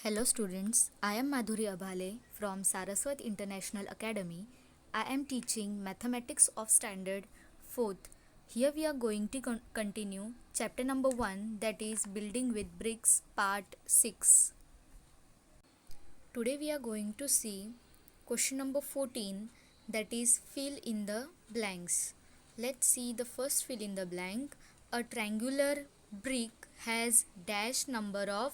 Hello students, I am Madhuri Abhale from Saraswat International Academy. I am teaching Mathematics of Standard 4th. Here we are going to continue chapter number 1, that is Building with Bricks part 6. Today we are going to see question number 14, that is fill in the blanks. Let's see the first fill in the blank. A triangular brick has dash number of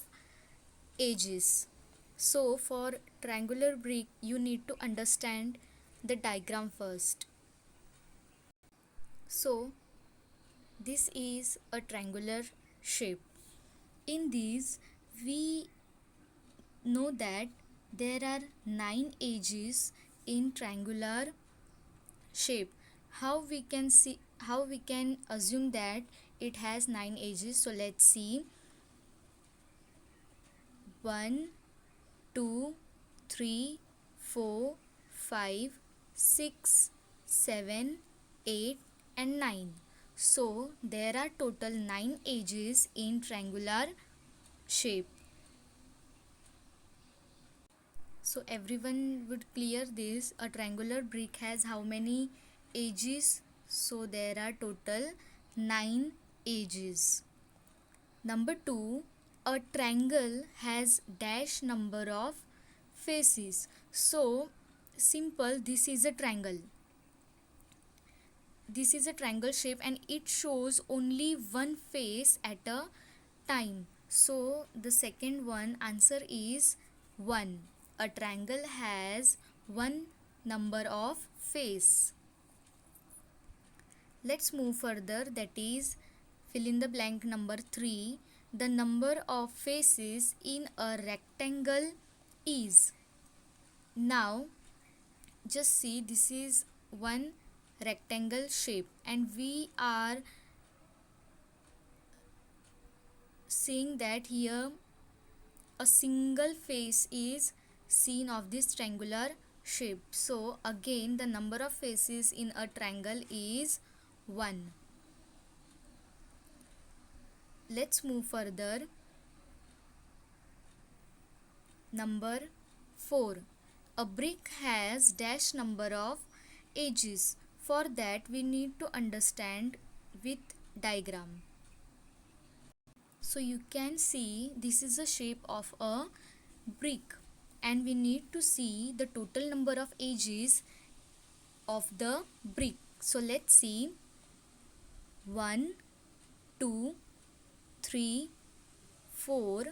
edges. So for triangular brick you need to understand the diagram first. So this is a triangular shape. In these we know that there are 9 edges in triangular shape. How we can assume that it has 9 edges? So let's see. 1 2 3 4 5 6 7 8 and 9. So there are total 9 edges in triangular shape. So everyone would clear this. A triangular brick has how many edges? So there are total 9 edges. Number 2, a triangle has dash number of faces. So simple, this is a triangle. This is a triangle shape and it shows only one face at a time. So the second one answer is 1. A triangle has one number of face. Let's move further, that is fill in the blank number 3. The number of faces in a rectangle is. Now just see, this is one rectangle shape and we are seeing that here a single face is seen of this triangular shape. So again the number of faces in a triangle is 1. Let's move further. Number 4. A brick has dash number of edges. For that we need to understand with diagram. So you can see this is the shape of a brick and we need to see the total number of edges of the brick. So let's see. 1 2 3 4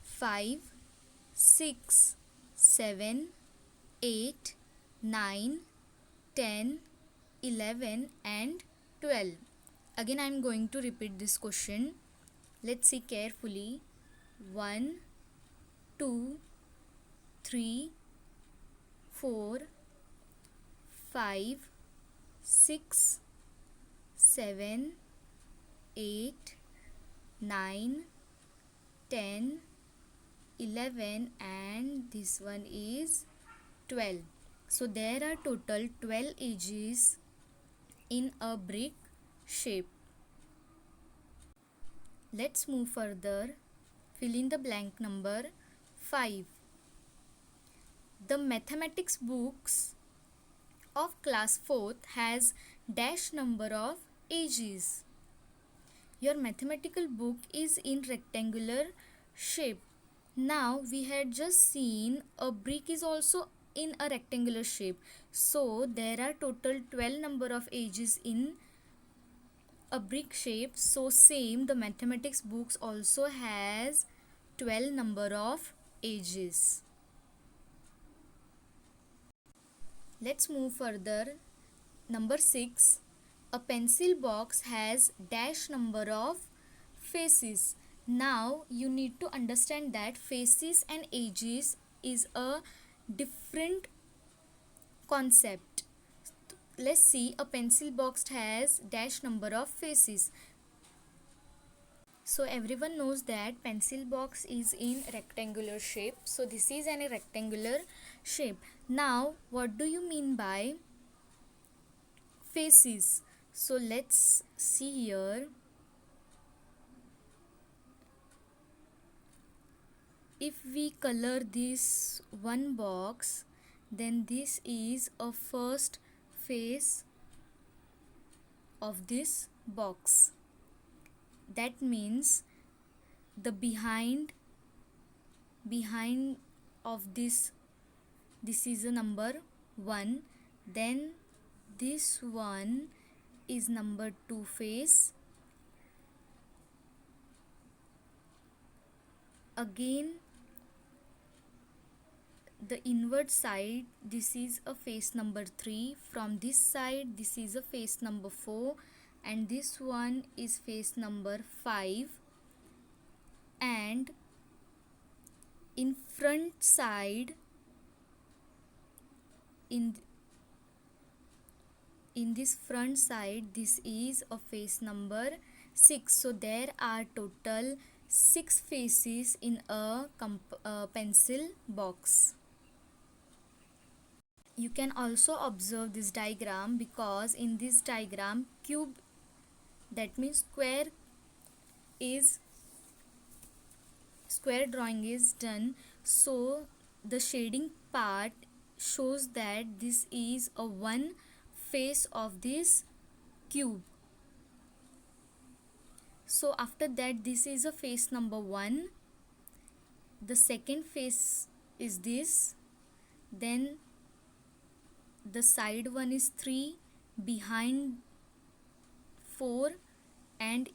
5 6 7 8 9 10 11 and 12. Again I am going to repeat this question. Let's see carefully. 1 2 3 4 5 6 7 8 9 10 11 and this one is 12. So there are total 12 edges in a brick shape. Let's move further. Fill in the blank number 5. The mathematics books of class 4th has dash number of edges. Your mathematical book is in rectangular shape. Now we had just seen a brick is also in a rectangular shape. So there are total 12 number of edges in a brick shape. So same, the mathematics books also has 12 number of edges. Let's move further. Number 6. A pencil box has dash number of faces. Now you need to understand that faces and edges is a different concept. Let's see, a pencil box has dash number of faces. So everyone knows that pencil box is in rectangular shape. So this is a rectangular shape. Now what do you mean by faces? So let's see here. if we color this one box, then this is a first face of this box. That means the behind of this is a number 1, then this one is number 2 face, again the inward side, this is a face number 3, from this side this is a face number 4, and this one is face number 5, and in front side, in this front side, this is a face number 6. So there are total 6 faces in a pencil box. You can also observe this diagram, because in this diagram cube, that means square drawing is done, so the shading part shows that this is a one face of this cube. So after that, this is a face number 1, the second face is this, then the side one is 3, behind 4, and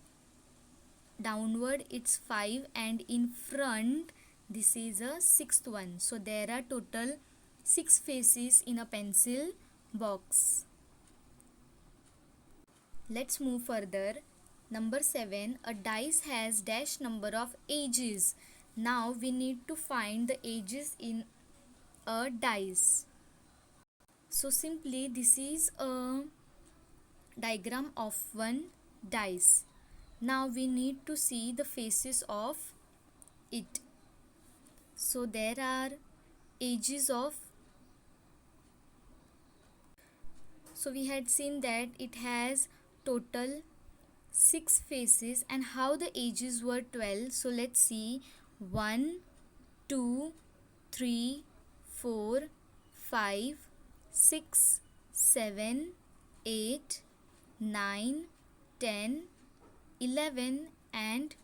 downward it's 5, and in front this is a 6th one. So there are total 6 faces in a pencil box. Let's move further. Number 7, a dice has dash number of edges. Now we need to find the edges in a dice. So simply this is a diagram of one dice. Now we need to see the faces of it. So there are edges of, so we had seen that it has total 6 faces, and how the edges were 12. So let's see, 1, 2, 3, 4, 5, 6, 7, 8, 9, 10, 11 and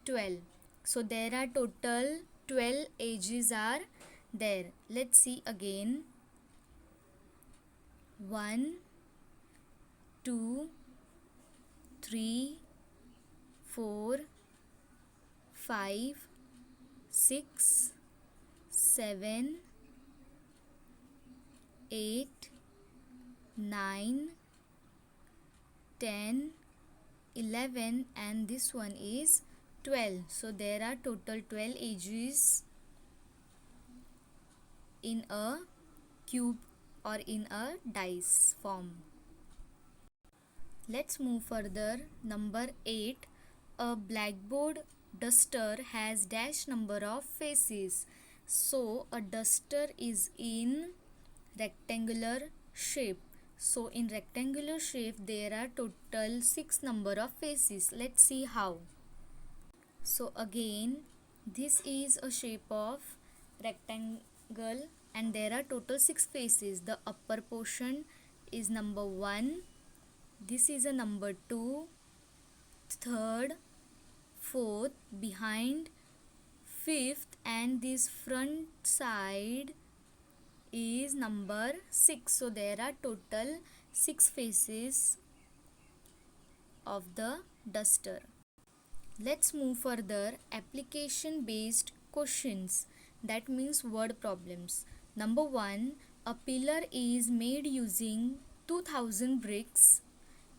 12. So there are total 12 edges are there. Let's see again. 1, 2, 3, 4, 5, 6, 7, 8, 9, 10, 11 and this one is 12. So there are total 12 edges in a cube or in a dice form. Let's move further. Number 8. A blackboard duster has dash number of faces. So a duster is in rectangular shape. So in rectangular shape there are total 6 number of faces. Let's see how. So again, this is a shape of rectangle and there are total 6 faces. The upper portion is number 1. This is a number 2, 3rd, 4th, behind 5th, and this front side is number 6. So there are total 6 faces of the duster. Let's move further. Application based questions, that means word problems. Number 1, a pillar is made using 2000 bricks.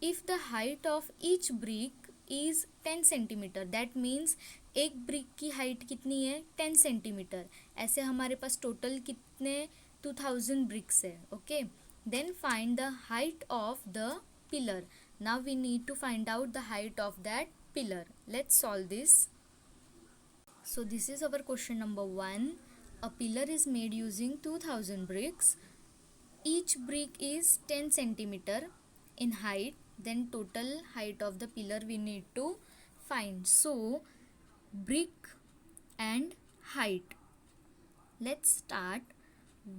If the height of each brick is 10 centimetre, that means एक brick की height कितनी है 10 centimetre. ऐसे हमारे पास total कितने 2000 bricks है. Okay, then find the height of the pillar. Now we need to find out the height of that pillar. Let's solve this. So this is our question number 1. A pillar is made using 2000 bricks. Each brick is 10 centimeter in height. Then total height of the pillar we need to find. So brick and height. Let's start.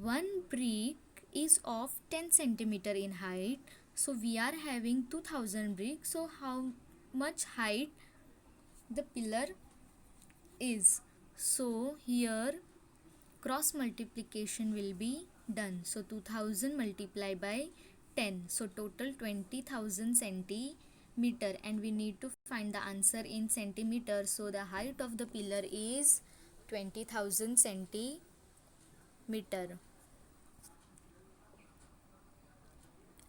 One brick is of 10 centimeter in height. So we are having 2000 bricks. So how much height the pillar is? So here cross multiplication will be done. So 2000 multiplied by 10. So total 20,000 centimeter, and we need to find the answer in centimeter. So the height of the pillar is 20,000 centimeter.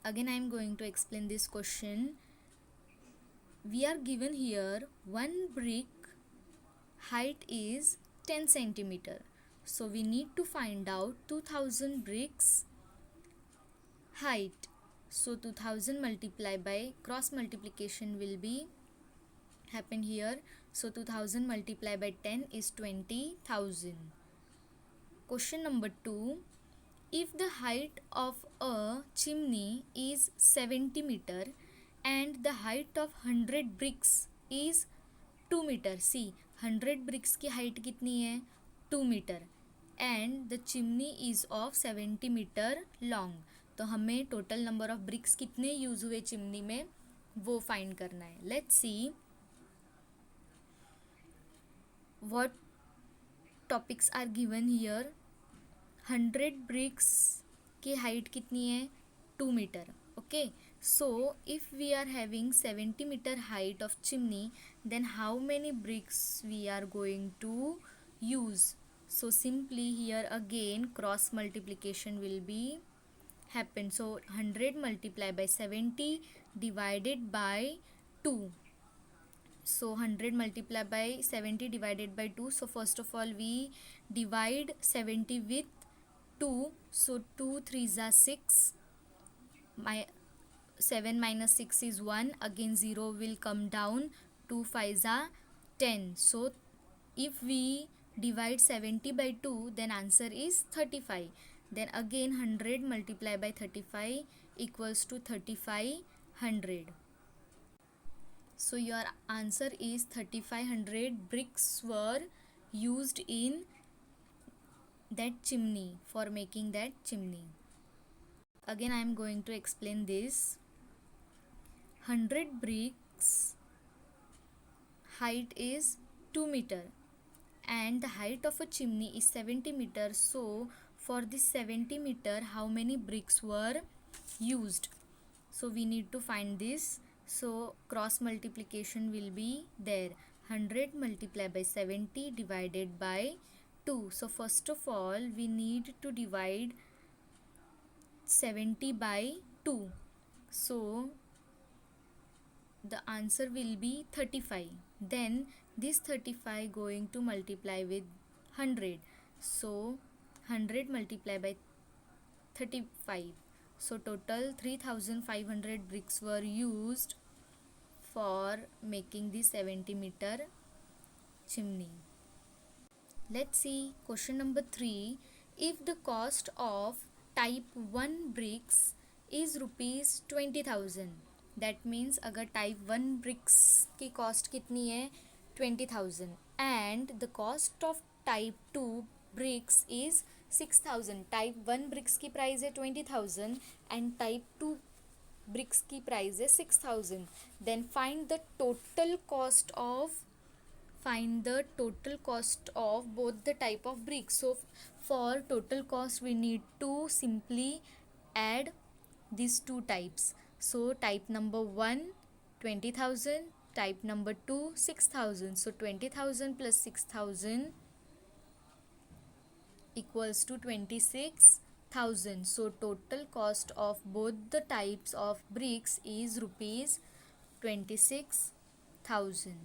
Again I am going to explain this question. We are given here one brick height is 10 centimeter. So we need to find out 2000 bricks height. So 2000 multiplied by cross multiplication will be happen here. So 2000 multiplied by 10 is 20,000. Question number 2. If the height of a chimney is 70 meter and the height of 100 bricks is 2 meter. See, 100 bricks की height कितनी है? 2 meter. And the chimney is of 70 meter long. तो हमें total number of bricks कितने use हुए chimney में वो find करना है. Let's see what topics are given here. 100 bricks की height कितनी है? 2 meter. Okay, so if we are having 70 meter height of chimney, then how many bricks we are going to use? So simply here again cross multiplication will be happen. So 100 multiplied by 70 divided by 2. So 100 multiplied by 70 divided by 2. So first of all we divide 70 with 2. So 2 3s are 6. My 7 minus 6 is 1. Again 0 will come down. 2 5s are 10. So if we divide 70 by 2, then answer is 35. Then again 100 multiplied by 35 equals to 3500. So your answer is 3500 bricks were used in that chimney, for making that chimney. Again I am going to explain this. 100 bricks height is 2 meter and the height of a chimney is 70 meter. So for this 70 meter how many bricks were used? So we need to find this. So cross multiplication will be there. 100 multiplied by 70 divided by 2. So first of all we need to divide 70 by 2. So the answer will be 35. Then this 35 going to multiply with 100. So 100 multiplied by 35. So total 3500 bricks were used for making the 70 meter chimney. Let's see question number 3. If the cost of type 1 bricks is rupees 20,000, that means अगर type 1 bricks की cost कितनी है? 20,000, and the cost of type 2 bricks is 6,000. type 1 bricks की price है 20,000 and type 2 bricks की price है 6,000. Then find the total cost of both the type of bricks. So for total cost we need to simply add these two types. So type number 1 20,000, type number 2 6,000. So 20,000 plus 6,000 equals to 26,000. So total cost of both the types of bricks is rupees 26,000.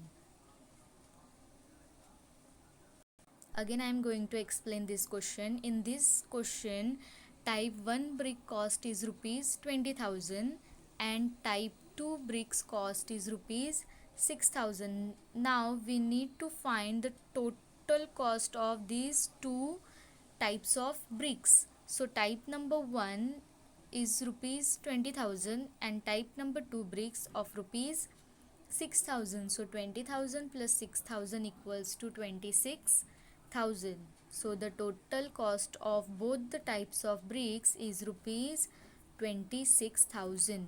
Again I am going to explain this question. In this question type 1 brick cost is rupees 20,000 and type 2 bricks cost is rupees 6,000. Now we need to find the total cost of these two types of bricks. So type number 1 is rupees 20,000 and type number 2 bricks of rupees 6,000. So 20,000 plus 6,000 equals to 26,000. 1000. So the total cost of both the types of bricks is rupees 26,000.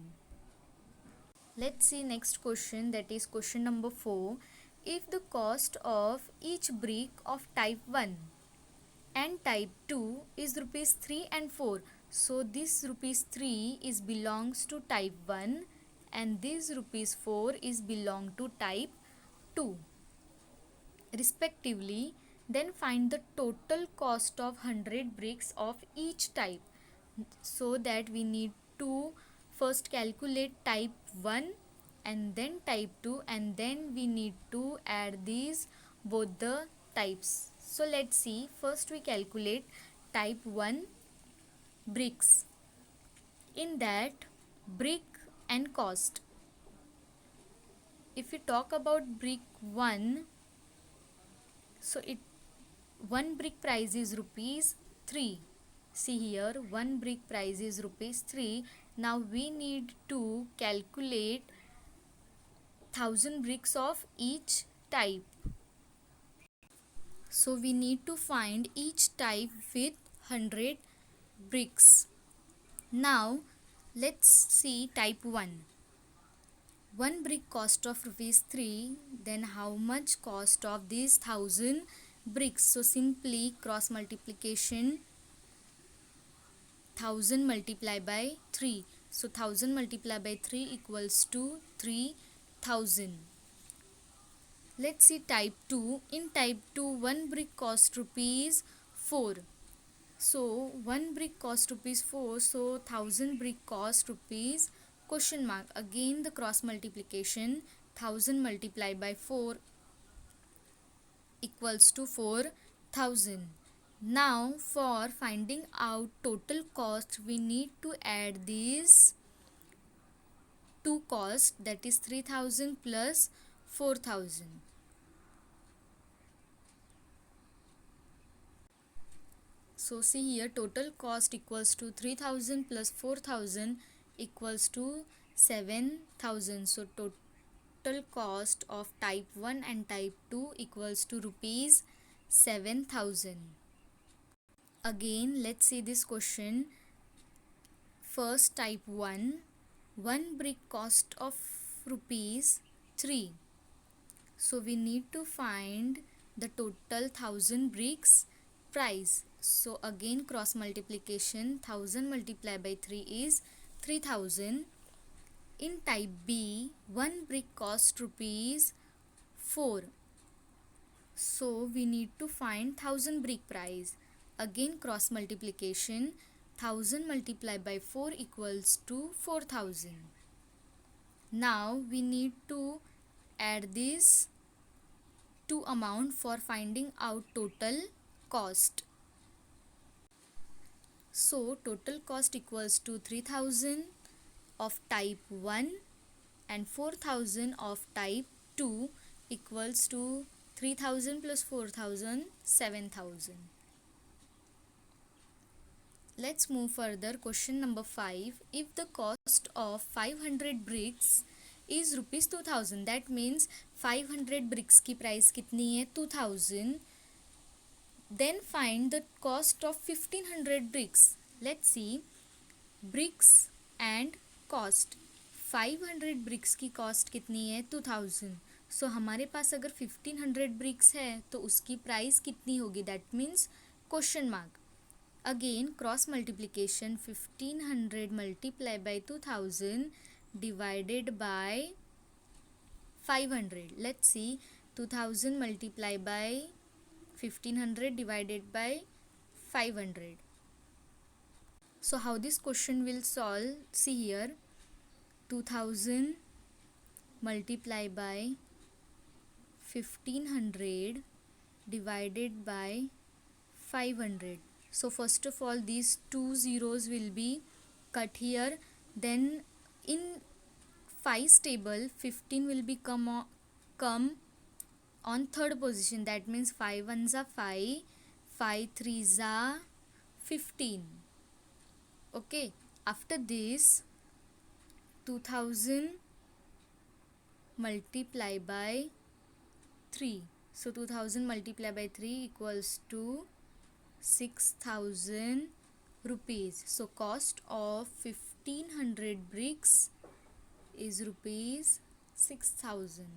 Let's see next question, that is question number 4. If the cost of each brick of type 1 and type 2 is rupees 3 and 4, so this rupees 3 is belongs to type 1 and this rupees 4 is belong to type 2 respectively, then find the total cost of 100 bricks of each type. So that we need to first calculate type 1 and then type 2 and then we need to add these both the types. So let's see, first we calculate type 1 bricks. In that, brick and cost. If we talk about brick 1, so it one brick price is rupees 3. See here, one brick price is rupees 3. Now we need to calculate 1000 bricks of each type. So we need to find each type with 100 bricks. Now let's see type 1. One brick cost of rupees 3, then how much cost of these 1000 bricks? So simply cross multiplication, 1000 multiplied by 3. So 1000 multiplied by 3 equals to 3000. Let's see type 2. In type 2, one brick cost rupees 4. So one brick cost rupees 4. So 1000 brick cost rupees question mark. Again the cross multiplication, 1000 multiplied by 4 equals to 4000. Now for finding out total cost, we need to add these two costs, that is 3000 plus 4000. So see here, total cost equals to 3000 plus 4000 equals to 7000. So total cost of type 1 and type 2 equals to rupees 7000. Again let's see this question. First type 1, one brick cost of rupees 3. So we need to find the total 1000 bricks price. So again cross multiplication, 1000 multiplied by 3 is 3000. In type B, one brick cost rupees 4. So we need to find 1000 brick price. Again cross multiplication, 1000 multiplied by 4 equals to 4000. Now we need to add these two amount for finding out total cost. So total cost equals to 3000 of type 1 and 4000 of type 2 equals to 3000 plus 4000, 7000. Let's move further. Question number 5. If the cost of 500 bricks is rupees 2000, that means 500 bricks की price कितनी है 2000. Then find the cost of 1500 bricks. Let's see bricks and cost. 500 bricks की cost कितनी है 2000. So हमारे पास अगर 1500 bricks है तो उसकी price कितनी होगी, that means question mark. Again cross multiplication, 1500 multiplied by 2000 divided by 500. Let's see, 2000 multiplied by 1500 divided by 500. So how this question will solve? See here, 2000 multiplied by 1500 divided by 500. So first of all these two zeros will be cut here, then in 5's table 15 will be come on third position, that means 5 ones are 5, 5 threes are 15. Okay, after this 2000 multiply by 3. So 2000 multiplied by 3 equals to 6000 rupees. So cost of 1500 bricks is rupees 6000.